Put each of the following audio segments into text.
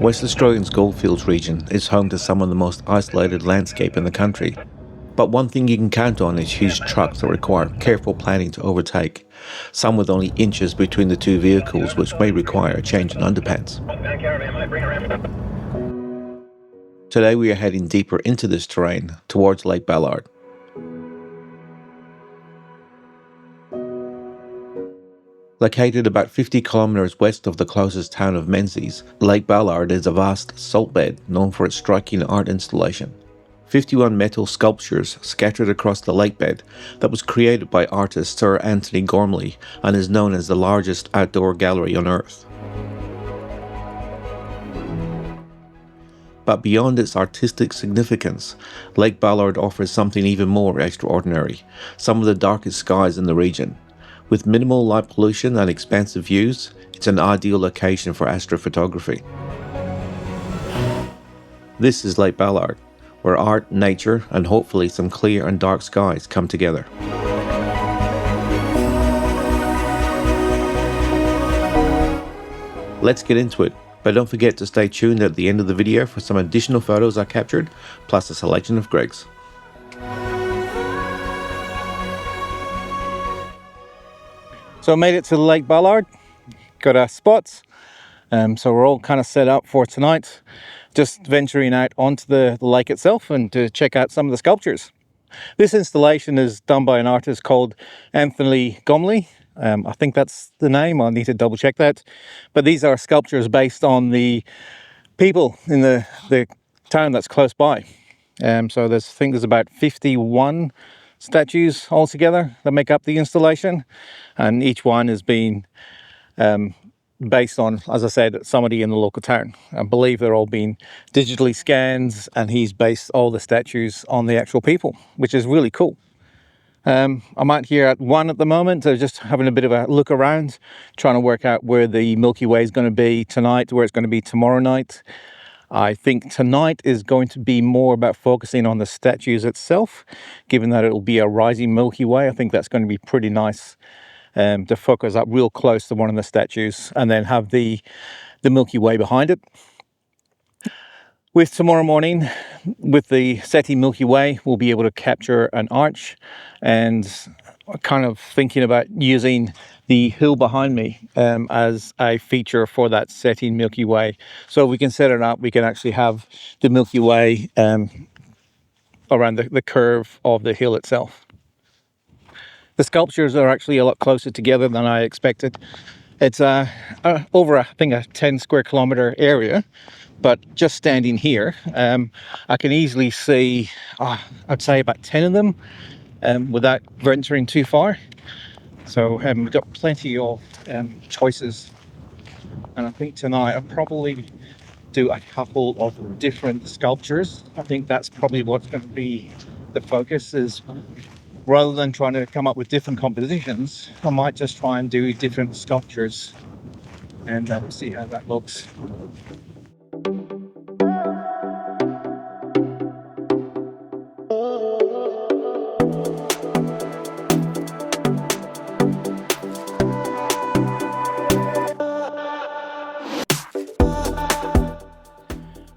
West Australia's Goldfields region is home to some of the most isolated landscape in the country. But one thing you can count on is huge trucks that require careful planning to overtake, some with only inches between the two vehicles, which may require a change in underpants. Today we are heading deeper into this terrain, towards Lake Ballard. Located about 50 kilometres west of the closest town of Menzies, Lake Ballard is a vast salt bed known for its striking art installation. 51 metal sculptures scattered across the lake bed that was created by artist Sir Antony Gormley and is known as the largest outdoor gallery on Earth. But beyond its artistic significance, Lake Ballard offers something even more extraordinary, some of the darkest skies in the region. With minimal light pollution and expansive views, it's an ideal location for astrophotography. This is Lake Ballard, where art, nature, and hopefully some clear and dark skies come together. Let's get into it, but don't forget to stay tuned at the end of the video for some additional photos I captured, plus a selection of Greg's. So I made it to Lake Ballard, got our spots, so we're all kind of set up for tonight, just venturing out onto the lake itself and to check out some of the sculptures. This installation is done by an artist called Anthony Gormley. I think that's the name, I'll need to double check that. But these are sculptures based on the people in the town that's close by. So I think there's about 51 statues altogether that make up the installation, and each one has been based on, as I said, somebody in the local town. I believe they're all being digitally scanned, and he's based all the statues on the actual people, which is really cool. I'm out here at one at the moment, so just having a bit of a look around, trying to work out where the Milky Way is going to be tonight, where it's going to be tomorrow night. I think tonight is going to be more about focusing on the statues itself, given that it'll be a rising Milky Way. I think that's going to be pretty nice to focus up real close to one of the statues and then have the Milky Way behind it. With tomorrow morning, with the setting Milky Way, we'll be able to capture an arch, and kind of thinking about using the hill behind me as a feature for that setting Milky Way. So we can set it up, we can actually have the Milky Way around the curve of the hill itself. The sculptures are actually a lot closer together than I expected. It's over, I think, a 10 square kilometre area. But just standing here, I can easily see, I'd say about 10 of them without venturing too far. So we've got plenty of choices. And I think tonight I'll probably do a couple of different sculptures. I think that's probably what's going to be the focus, is rather than trying to come up with different compositions, I might just try and do different sculptures and see how that looks.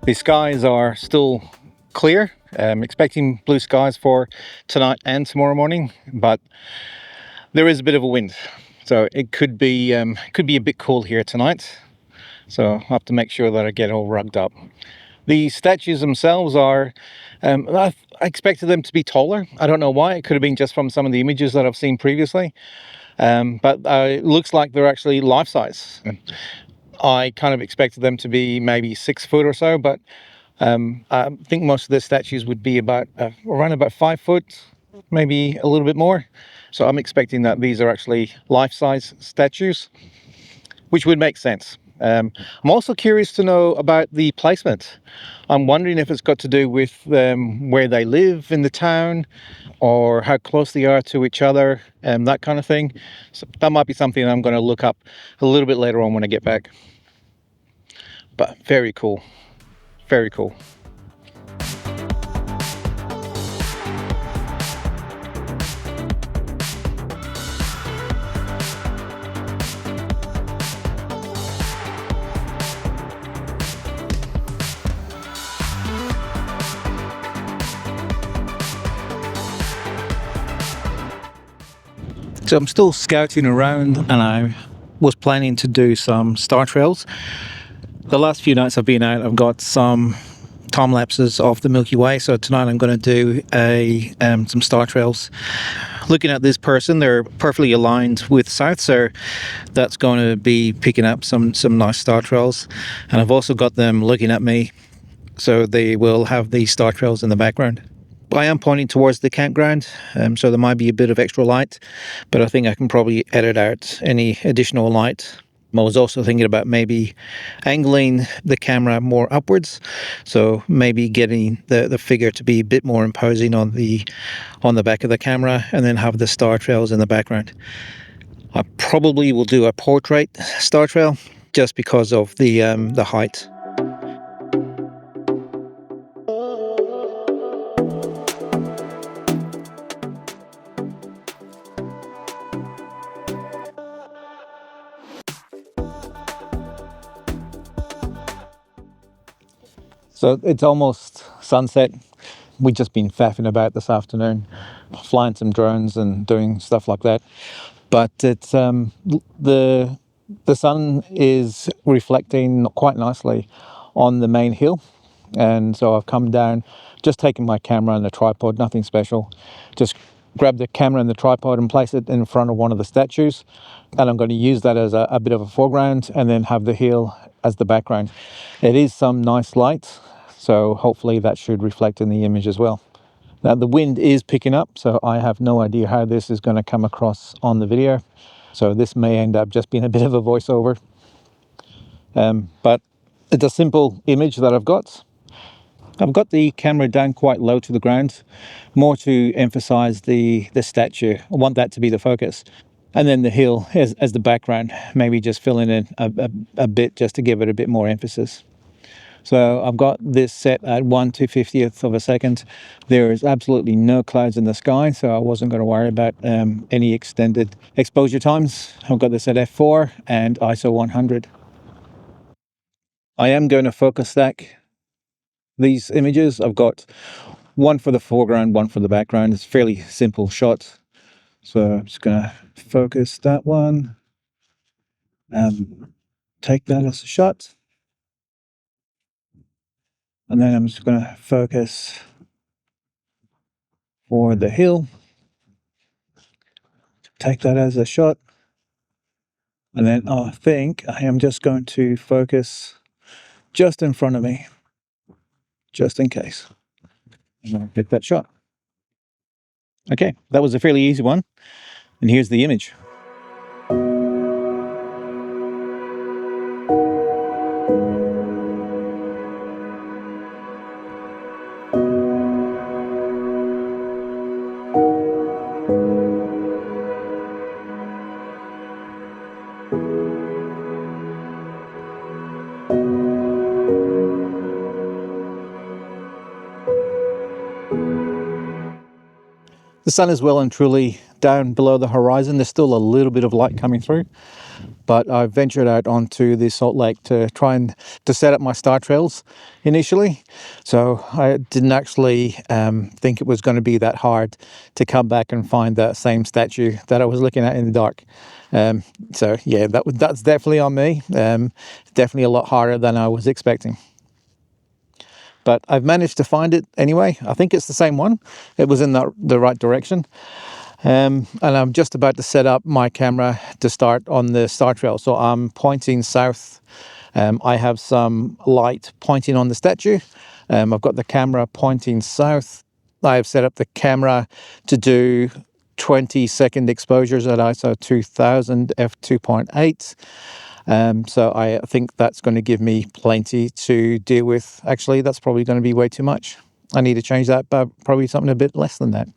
The skies are still clear. I'm expecting blue skies for tonight and tomorrow morning, but there is a bit of a wind, so it could be a bit cool here tonight. So I'll have to make sure that I get all rugged up. The statues themselves are, I expected them to be taller. I don't know why. It could have been just from some of the images that I've seen previously, but it looks like they're actually life-size. I kind of expected them to be maybe 6 foot or so, but I think most of the statues would be about around about 5 foot, maybe a little bit more. So I'm expecting that these are actually life-size statues, which would make sense. I'm also curious to know about the placement. I'm wondering if it's got to do with where they live in the town, or how close they are to each other, and that kind of thing. So that might be something I'm going to look up a little bit later on when I get back. But very cool, very cool. So I'm still scouting around, and I was planning to do some star trails. The last few nights I've been out, I've got some time lapses of the Milky Way, so tonight I'm going to do some star trails. Looking at this person, they're perfectly aligned with south, so that's going to be picking up some nice star trails. And I've also got them looking at me, so they will have these star trails in the background. I am pointing towards the campground, so there might be a bit of extra light, but I think I can probably edit out any additional light. I was also thinking about maybe angling the camera more upwards, so maybe getting the figure to be a bit more imposing on the back of the camera, and then have the star trails in the background. I probably will do a portrait star trail just because of the height. So it's almost sunset. We've just been faffing about this afternoon, flying some drones and doing stuff like that. But it's the sun is reflecting quite nicely on the main hill, and so I've come down, just taken my camera and the tripod, nothing special, just grab the camera and the tripod and place it in front of one of the statues, and I'm going to use that as a bit of a foreground, and then have the hill as the background. It is some nice light, so hopefully that should reflect in the image as well. Now the wind is picking up, so I have no idea how this is going to come across on the video, so this may end up just being a bit of a voiceover, but it's a simple image that I've got. I've got the camera down quite low to the ground, more to emphasize the statue. I want that to be the focus. And then the hill as the background, maybe just filling in a bit just to give it a bit more emphasis. So I've got this set at 1/250th of a second. There is absolutely no clouds in the sky, so I wasn't going to worry about any extended exposure times. I've got this at f4 and ISO 100. I am going to focus stack these images. I've got one for the foreground, one for the background. It's a fairly simple shot. So I'm just going to focus that one and take that as a shot. And then I'm just going to focus for the hill. Take that as a shot. And then I think I am just going to focus just in front of me, just in case. And I'll get that shot. Okay, that was a fairly easy one. And here's the image. The sun is well and truly down below the horizon. There's still a little bit of light coming through, but I ventured out onto the Salt Lake to try and to set up my star trails initially. So I didn't actually think it was going to be that hard to come back and find that same statue that I was looking at in the dark. So yeah, that's definitely on me. Definitely a lot harder than I was expecting. But I've managed to find it anyway. I think it's the same one. It was in the right direction. And I'm just about to set up my camera to start on the star trail. So I'm pointing south. I have some light pointing on the statue. I've got the camera pointing south. I have set up the camera to do 20-second exposures at ISO 2000 f2.8. So I think that's going to give me plenty to deal with. Actually, that's probably going to be way too much. I need to change that, but probably something a bit less than that.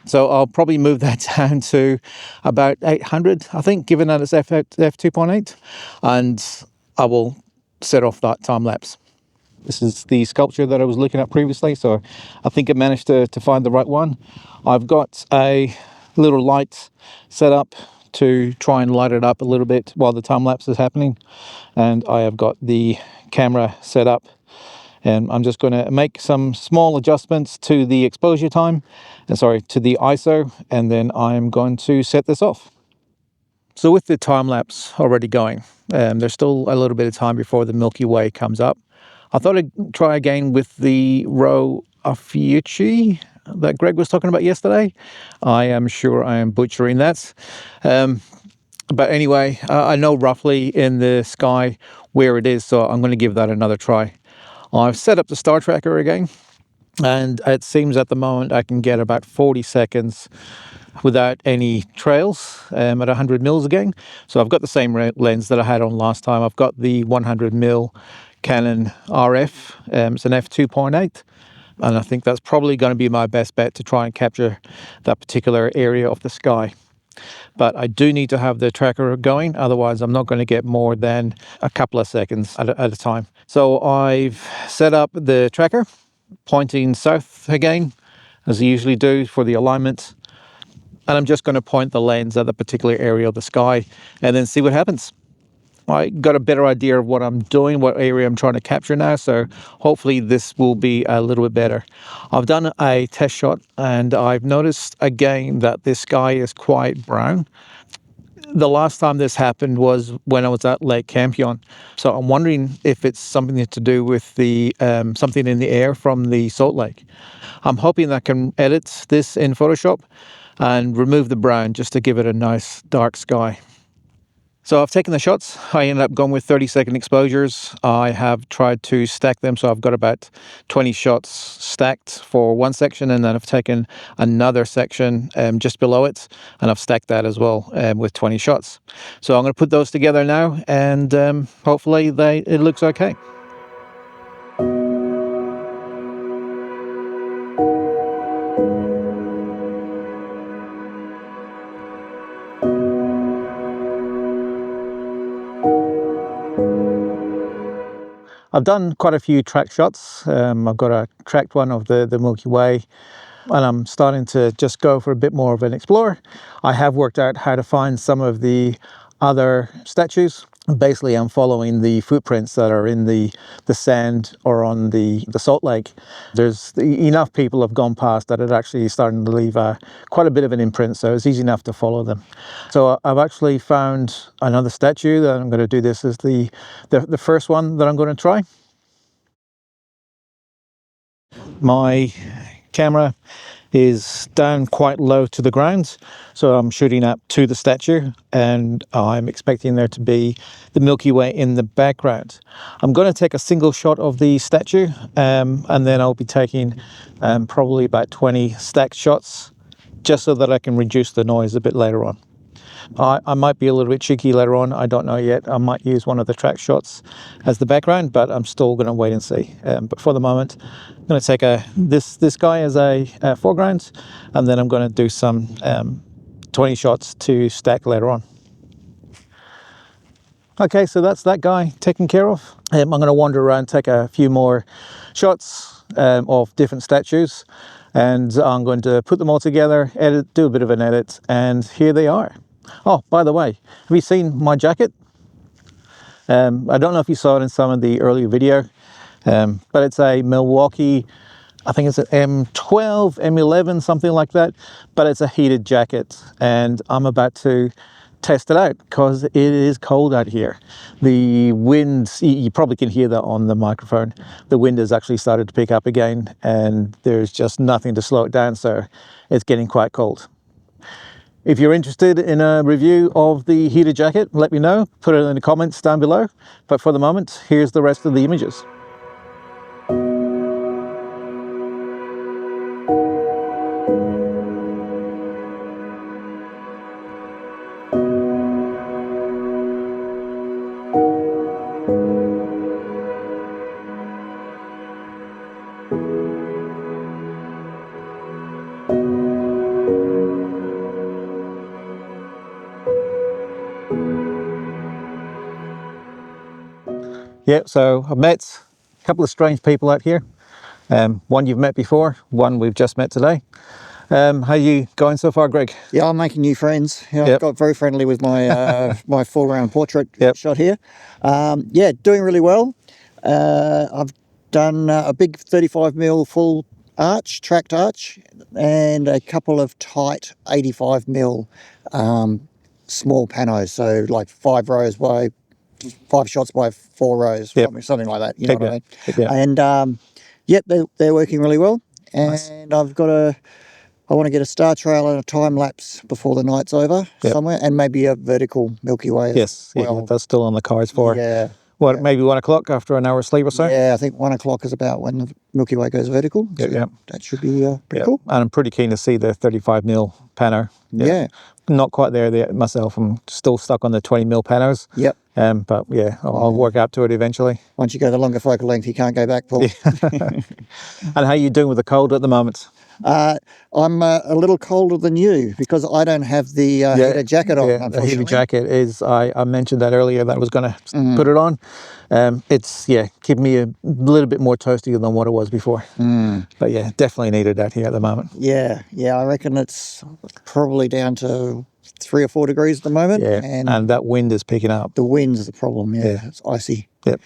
So I'll probably move that down to about 800, I think, given that it's f2.8, and I will set off that time lapse. This is the sculpture that I was looking at previously, so I think I managed to find the right one. I've got a little light set up to try and light it up a little bit while the time lapse is happening, and I have got the camera set up And I'm just going to make some small adjustments to the exposure time, to the ISO, and then I'm going to set this off. So with the time lapse already going, there's still a little bit of time before the Milky Way comes up. I thought I'd try again with the Rho Ophiuchi that Greg was talking about yesterday. I am sure I am butchering that. But anyway, I know roughly in the sky where it is, so I'm going to give that another try. I've set up the star tracker again, and it seems at the moment I can get about 40 seconds without any trails at 100 mils again. So I've got the same lens that I had on last time. I've got the 100 mil Canon RF. It's an f2.8. And I think that's probably going to be my best bet to try and capture that particular area of the sky. But I do need to have the tracker going, otherwise I'm not going to get more than a couple of seconds at a time. So I've set up the tracker, pointing south again, as I usually do for the alignment. And I'm just going to point the lens at the particular area of the sky and then see what happens. I got a better idea of what I'm doing, what area I'm trying to capture now, so hopefully this will be a little bit better. I've done a test shot and I've noticed again that this sky is quite brown. The last time this happened was when I was at Lake Campion, so I'm wondering if it's something to do with the something in the air from the salt lake. I'm hoping that I can edit this in Photoshop and remove the brown just to give it a nice dark sky. So I've taken the shots. I ended up going with 30-second exposures. I have tried to stack them, so I've got about 20 shots stacked for one section, and then I've taken another section just below it, and I've stacked that as well with 20 shots. So I'm going to put those together now, and hopefully it looks okay. I've done quite a few track shots. I've got a tracked one of the Milky Way, and I'm starting to just go for a bit more of an explorer. I have worked out how to find some of the other statues. Basically, I'm following the footprints that are in the sand or on the salt lake. There's enough people have gone past that it actually is starting to leave quite a bit of an imprint, so it's easy enough to follow them. So I've actually found another statue that I'm going to do. This is the first one that I'm going to try. My camera is down quite low to the ground, so I'm shooting up to the statue, and I'm expecting there to be the Milky Way in the background. I'm going to take a single shot of the statue, and then I'll be taking probably about 20 stacked shots, just so that I can reduce the noise a bit later on. I might be a little bit cheeky later on, I don't know yet. I might use one of the track shots as the background, but I'm still going to wait and see. But for the moment, I'm going to take this guy as a foreground, and then I'm going to do some 20 shots to stack later on. Okay, so that's that guy taken care of. I'm going to wander around, take a few more shots of different statues, and I'm going to put them all together, do a bit of an edit, and here they are. Oh, by the way, have you seen my jacket? I don't know if you saw it in some of the earlier video, but it's a Milwaukee, I think it's an M12, M11, something like that, but it's a heated jacket, and I'm about to test it out because it is cold out here. The wind, you probably can hear that on the microphone, the wind has actually started to pick up again, and there's just nothing to slow it down, so it's getting quite cold. If you're interested in a review of the heated jacket, let me know, put it in the comments down below. But for the moment, here's the rest of the images. Yeah, so I've met a couple of strange people out here. One you've met before, one we've just met today. How are you going so far, Greg? Yeah, I'm making new friends. Yeah, Yep. I've got very friendly with my my foreground portrait Yep. shot here. Yeah, doing really well. I've done a big 35mm full arch, tracked arch, and a couple of tight 85mm small panos. So like 5 rows by 5 shots by 4 rows, Yep. something like that. You know what I mean? Yeah. And yep, they're working really well. And Nice. I want to get a star trail and a time lapse before the night's over somewhere, and maybe a vertical Milky Way Yes. as well. Yeah, that's still on the cards for. Yeah. What, yeah. maybe 1 o'clock after an hour's sleep or so? Yeah, I think 1 o'clock is about when the Milky Way goes vertical. Yep, So yep. that should be pretty cool. And I'm pretty keen to see the 35mm pano. Yeah. Not quite there myself. I'm still stuck on the 20mm panos. Yep. But yeah, I'll work up to it eventually. Once you go the longer focal length, you can't go back, Paul. And how are you doing with the cold at the moment? I'm a little colder than you because I don't have the heater jacket on, unfortunately. The heater jacket is, I mentioned that earlier that I was going to put it on. It's, keeping me a little bit more toasty than what it was before. But yeah, definitely needed that here at the moment. Yeah, I reckon it's probably down to 3 or 4 degrees at the moment. Yeah, and that wind is picking up. The wind's the problem, It's icy. Yep.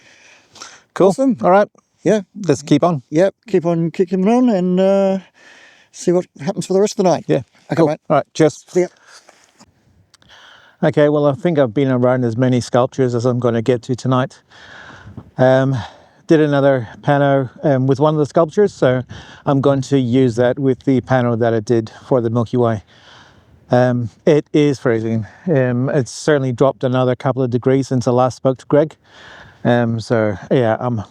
Cool. Awesome. All right. Yeah. Let's keep on. Yep, keep on kicking on and see what happens for the rest of the night. Yeah. Okay, Cool. mate. All right. Cheers. See ya. Okay, well, I think I've been around as many sculptures as I'm going to get to tonight. Did another pano with one of the sculptures, so I'm going to use that with the pano that I did for the Milky Way. It is freezing. It's certainly dropped another couple of degrees since I last spoke to Greg. So yeah, I'm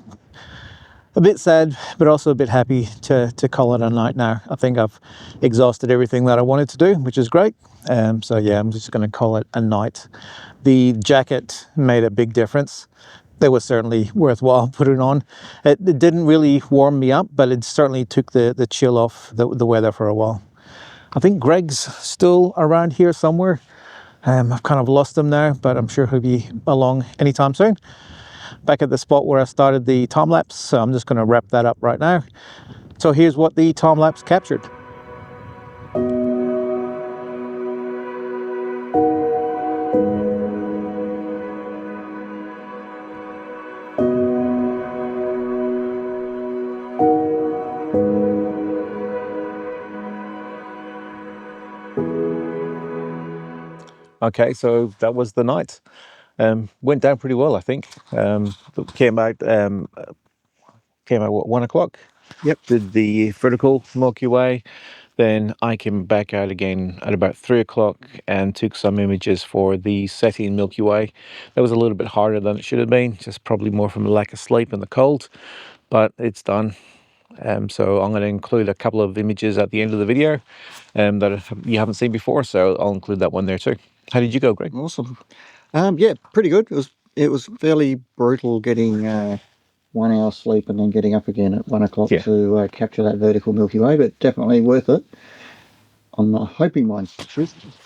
a bit sad, but also a bit happy to call it a night now. I think I've exhausted everything that I wanted to do, which is great. So yeah, I'm just going to call it a night. The jacket made a big difference. It was certainly worthwhile putting on. It didn't really warm me up, but it certainly took the chill off the weather for a while. I think Greg's still around here somewhere. I've kind of lost him now, but I'm sure he'll be along anytime soon. Back at the spot where I started the time lapse, so I'm just going to wrap that up right now. So here's what the time lapse captured. Okay, so that was the night. Went down pretty well, I think. Came out what, 1 o'clock? Yep. Did the vertical Milky Way. Then I came back out again at about 3 o'clock and took some images for the setting Milky Way. That was a little bit harder than it should have been, just probably more from the lack of sleep and the cold, but it's done. So I'm going to include a couple of images at the end of the video that you haven't seen before, so I'll include that one there too. How did you go, Greg? Awesome. Yeah, pretty good. It was fairly brutal getting 1 hour sleep and then getting up again at 1 o'clock to capture that vertical Milky Way, but definitely worth it. I'm hoping mine.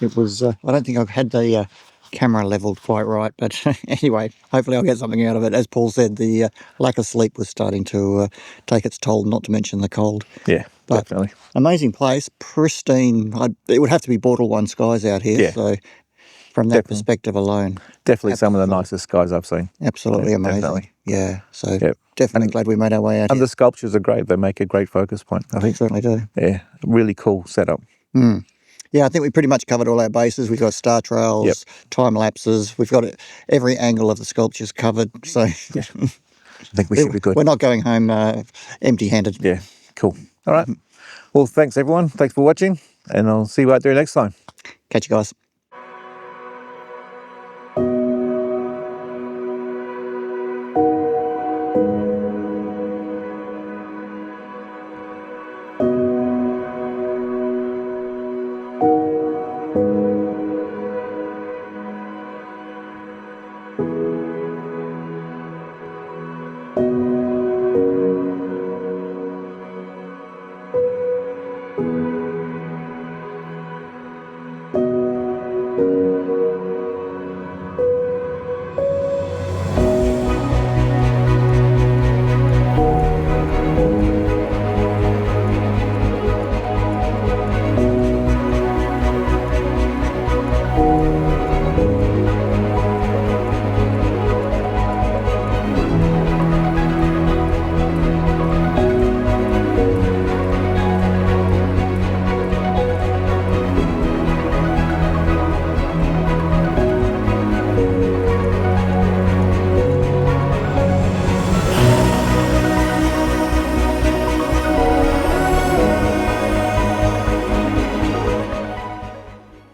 It was. I don't think I've had the camera leveled quite right, but anyway, hopefully I'll get something out of it. As Paul said, the lack of sleep was starting to take its toll, not to mention the cold. Yeah, but definitely. Amazing place, pristine. It would have to be Bortle 1 skies out here, so from that perspective alone. Definitely some of the nicest skies I've seen. Absolutely amazing. Definitely. Yeah, so definitely glad we made our way out and here. the sculptures are great. They make a great focus point, I think. Certainly do. Yeah, really cool setup. Yeah, I think we pretty much covered all our bases. We've got star trails, time lapses. We've got every angle of the sculptures covered. So I think we should be good. We're not going home empty-handed. Yeah, cool. All right. Well, thanks everyone. Thanks for watching, and I'll see you out there next time. Catch you guys.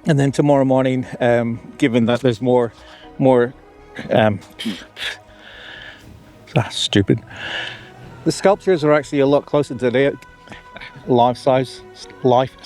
And then tomorrow morning, given that there's more stupid. The sculptures are actually a lot closer to their life